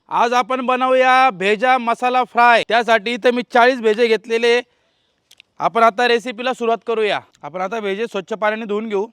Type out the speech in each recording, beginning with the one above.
आज आपण बनवूया भेजा मसाला फ्राय। त्यासाठी इथे मी 40 भेजे घेतलेले। आपण आता रेसिपीला सुरुवात करूया। आपण आता भेजे स्वच्छ पाण्याने धुवून घेऊ।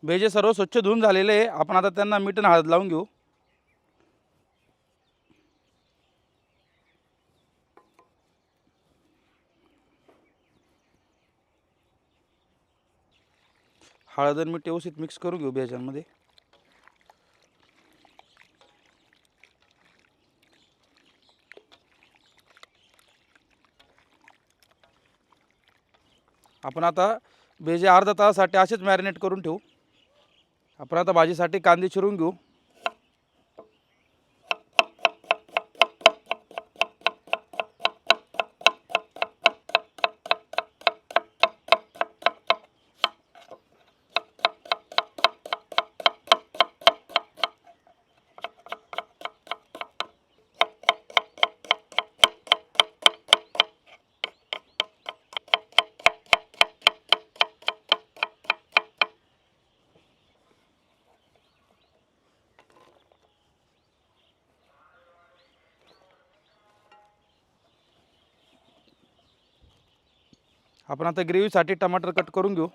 भेजे सर्व स्वच्छ धुवून झालेले आहे। आपण आता त्यांना मीठ आणि हळद लावून घेऊ। हळद आणि मीठ व्यवस्थित मिक्स करून घेऊ भेजांमध्ये। आपण आता भेजे अर्धा तासासाठी असेच मॅरिनेट करून ठेवू। आपण आता भाजीसाठी कांदे चिरून घेऊ। आपण आता ग्रेव्हीसाठी टमाटर कट करून घेऊ।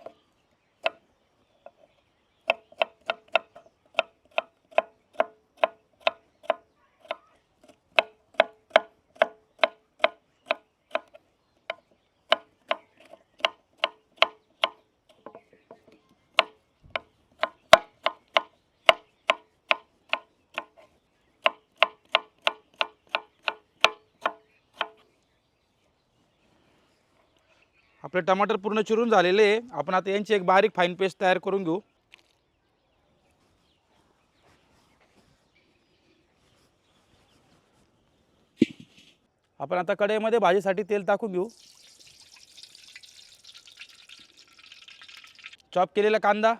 आपले टमाटर पूर्ण चिरून झालेले आहे। आपण आता यांची एक बारीक फाईन पेस्ट तयार करून घेऊ। आपण आता कढईमध्ये भाजीसाठी तेल टाकून घेऊ। चॉप केलेला कांदा,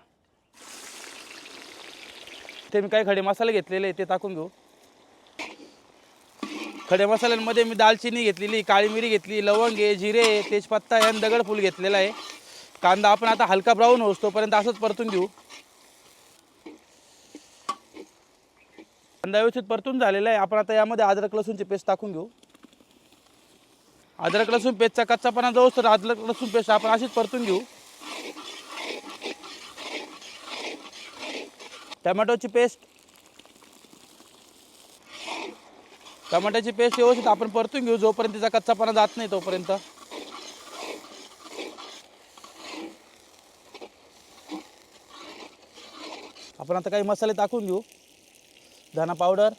ते मी काही खडे मसाले घेतलेले ते टाकून घेऊ। खडे मसाल्यांमध्ये मी दालचिनी घेतलेली, काळी मिरी घेतली, लवंगे, जिरे, तेजपत्ता आणि दगडफूल घेतलेला आहे। कांदा आपण आता हलका ब्राऊन होतोपर्यंत असंच परतून घेऊ। कांदा व्यवस्थित परतून झालेला आहे। आपण आता यामध्ये अद्रक लसूणची पेस्ट टाकून घेऊ। अद्रक लसूण पेस्टचा कच्चापणा जो असतो अद्रक लसूण पेस्ट आपण अशीच परतून घेऊ। टोमॅटोची पेस्ट, टमाट्याची पेस्ट व्यवस्थित आपण परतून घेऊ जोपर्यंत त्याचा कच्चापणा जात नाही तोपर्यंत। आपण आता काही मसाले टाकून घेऊ। धना पावडर,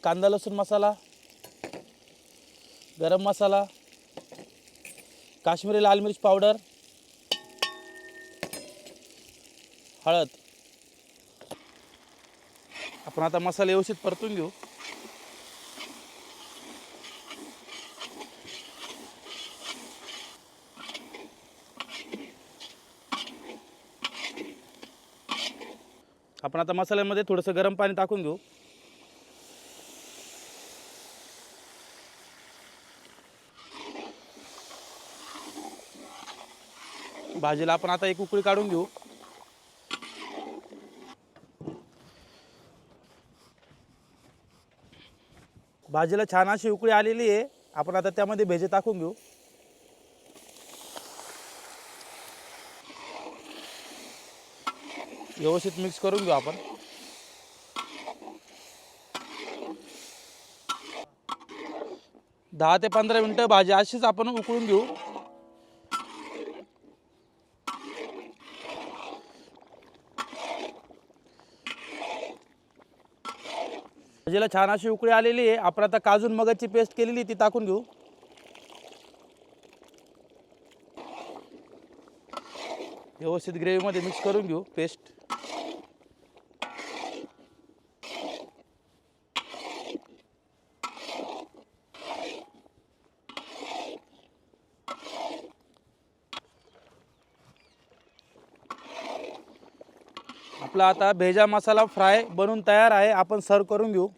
कांदा लसूण मसाला, गरम मसाला, काश्मीरी लाल मिर्च पावडर, हळद। आपण आता मसाले व्यवस्थित परतून घेऊ। आपण आता मसाल्यामध्ये थोडंसं गरम पाणी टाकून घेऊ। भाजीला आपण आता एक उकळी काढून घेऊ। भाजीला छान अशी उकळी आलेली आहे। आपण आता त्यामध्ये भेजे टाकून घेऊ। व्यवस्थित मिक्स करून घेऊ आपण। 10 ते 15 मिनिटं भाजी अशीच आपण उकळून घेऊ। भाजीला छान अशी उकळी आलेली आहे। आपण आता काजू मगजची पेस्ट केलेली ती टाकून घेऊ। व्यवस्थित ग्रेव्हीमध्ये मिक्स करून घेऊ पेस्ट. आपला आता भेजा मसाला फ्राय बनून तयार आहे. आपण सर्व करून घेऊ.